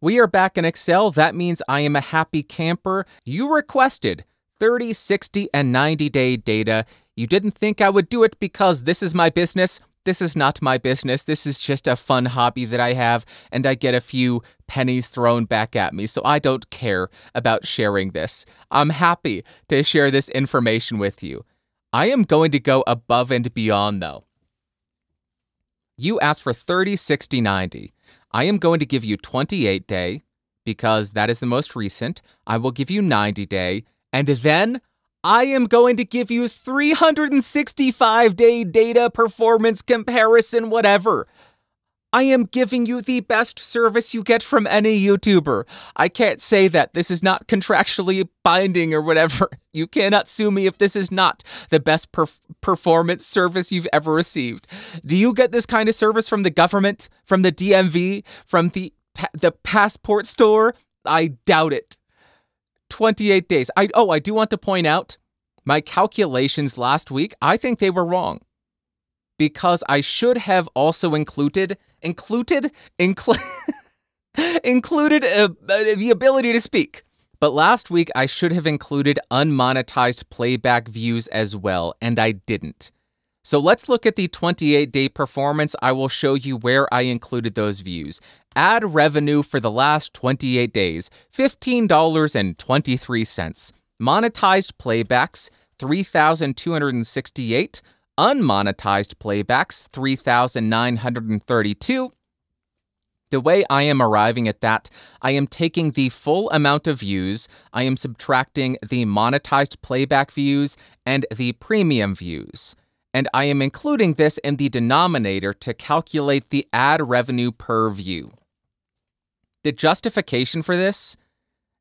We are back in Excel. That means I am a happy camper. You requested 30, 60, and 90-day data. You didn't think I would do it because this is my business. This is not my business. This is just a fun hobby that I have, and I get a few pennies thrown back at me, so I don't care about sharing this. I'm happy to share this information with you. I am going to go above and beyond, though. You asked for 30, 60, 90. I am going to give you 28-day because that is the most recent. I will give you 90-day, and then I am going to give you 365-day data performance comparison, whatever. I am giving you the best service you get from any YouTuber. I can't say that. This is not contractually binding or whatever. You cannot sue me if this is not the best performance service you've ever received. Do you get this kind of service from the government, from the DMV, from the passport store? I doubt it. 28 days. I do want to point out my calculations last week. I think they were wrong because I should have also included the ability to speak. But last week, I should have included unmonetized playback views as well, and I didn't. So let's look at the 28-day performance. I will show you where I included those views. Ad revenue for the last 28 days, $15.23. Monetized playbacks, 3,268. Unmonetized playbacks, 3,932. The way I am arriving at that, I am taking the full amount of views, I am subtracting the monetized playback views and the premium views, and I am including this in the denominator to calculate the ad revenue per view. The justification for this?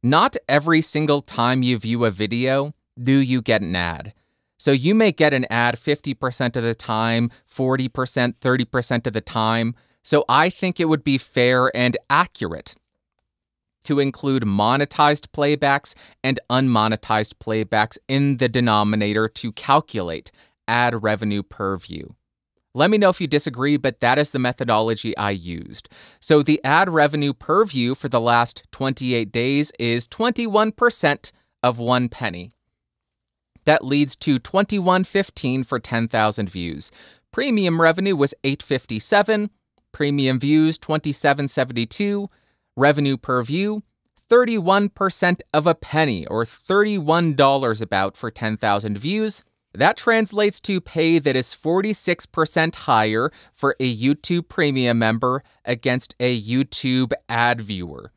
Not every single time you view a video do you get an ad. So you may get an ad 50% of the time, 40%, 30% of the time. So I think it would be fair and accurate to include monetized playbacks and unmonetized playbacks in the denominator to calculate ad revenue per view. Let me know if you disagree, but that is the methodology I used. So the ad revenue per view for the last 28 days is 21% of 1 penny. That leads to $21.15 for 10,000 views. Premium revenue was $8.57. Premium views, $27.72. Revenue per view, 31% of a penny, or $31 about for 10,000 views. That translates to pay that is 46% higher for a YouTube Premium member against a YouTube ad viewer.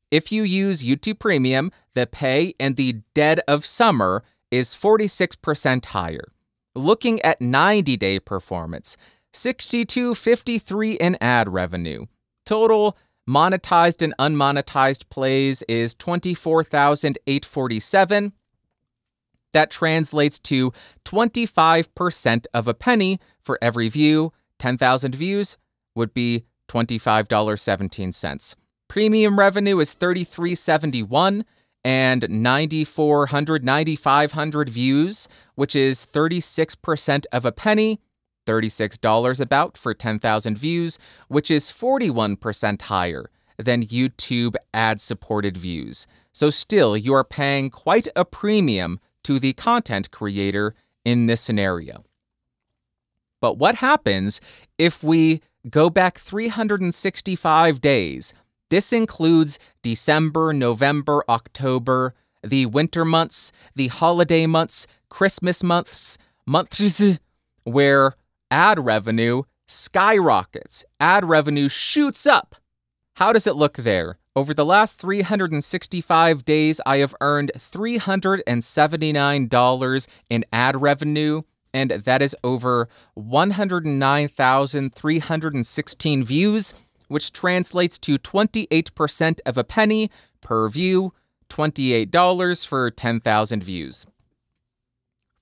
If you use YouTube Premium, the pay in the dead of summer is 46% higher. Looking at 90-day performance, $62.53 in ad revenue. Total monetized and unmonetized plays is 24,847. That translates to 25% of a penny for every view. 10,000 views would be $25.17. Premium revenue is $33.71. And 9,500 views, which is 36% of a penny, $36 about for 10,000 views, which is 41% higher than YouTube ad-supported views. So still, you are paying quite a premium to the content creator in this scenario. But what happens if we go back 365 days? This includes December, November, October, the winter months, the holiday months, Christmas months where ad revenue skyrockets. Ad revenue shoots up. How does it look there? Over the last 365 days, I have earned $379 in ad revenue, and that is over 109,316 views, which translates to 28% of a penny per view, $28 for 10,000 views.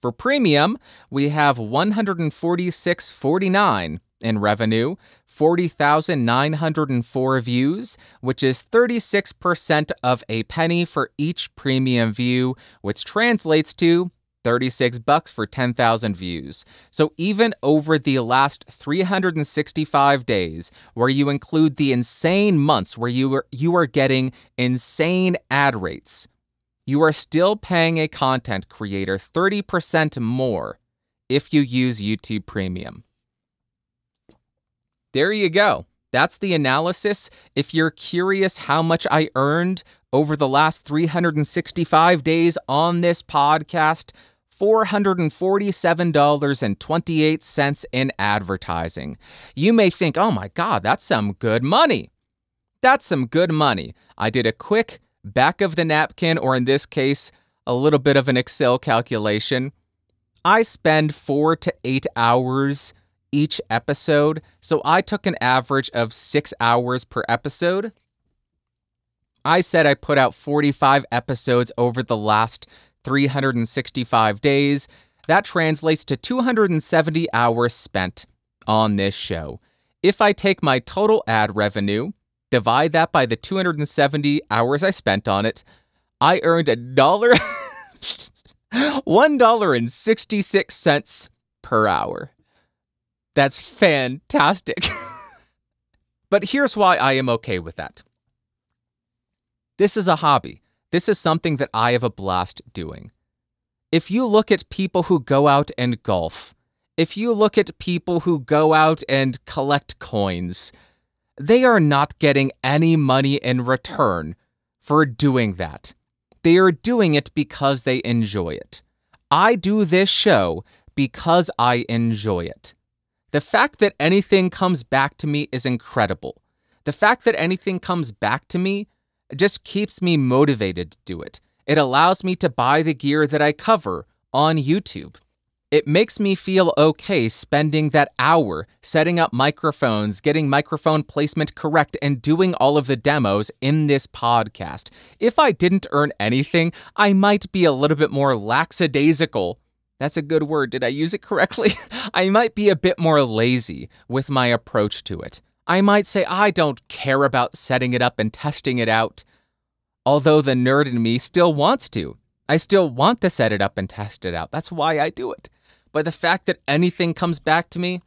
For premium, we have $146.49 in revenue, 40,904 views, which is 36% of a penny for each premium view, which translates to $36 for 10,000 views. So even over the last 365 days, where you include the insane months where you are getting insane ad rates, you are still paying a content creator 30% more if you use YouTube Premium. There you go. That's the analysis. If you're curious how much I earned over the last 365 days on this podcast, $447.28 in advertising. You may think, oh my God, that's some good money. That's some good money. I did a quick back of the napkin, or in this case, a little bit of an Excel calculation. I spend 4 to 8 hours each episode, so I took an average of 6 hours per episode. I said I put out 45 episodes over the last 365 days. That translates to 270 hours spent on this show. If I take my total ad revenue, divide that by the 270 hours I spent on it, I earned $1.66 per hour. That's fantastic. But here's why I am okay with that. This is a hobby. This is something that I have a blast doing. If you look at people who go out and golf, if you look at people who go out and collect coins, they are not getting any money in return for doing that. They are doing it because they enjoy it. I do this show because I enjoy it. The fact that anything comes back to me is incredible. The fact that anything comes back to me just keeps me motivated to do it. It allows me to buy the gear that I cover on YouTube. It makes me feel okay spending that hour setting up microphones, getting microphone placement correct, and doing all of the demos in this podcast. If I didn't earn anything, I might be a little bit more lackadaisical. That's a good word. Did I use it correctly? I might be a bit more lazy with my approach to it. I might say, I don't care about setting it up and testing it out. Although the nerd in me still wants to. I still want to set it up and test it out. That's why I do it. But the fact that anything comes back to me,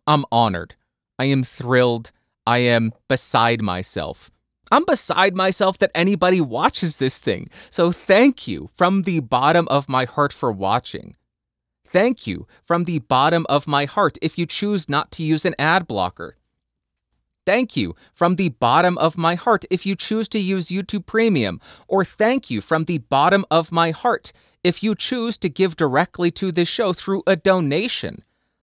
I'm honored. I am thrilled. I am beside myself. I'm beside myself that anybody watches this thing. So thank you from the bottom of my heart for watching. Thank you from the bottom of my heart if you choose not to use an ad blocker. Thank you from the bottom of my heart if you choose to use YouTube Premium. Or thank you from the bottom of my heart if you choose to give directly to this show through a donation.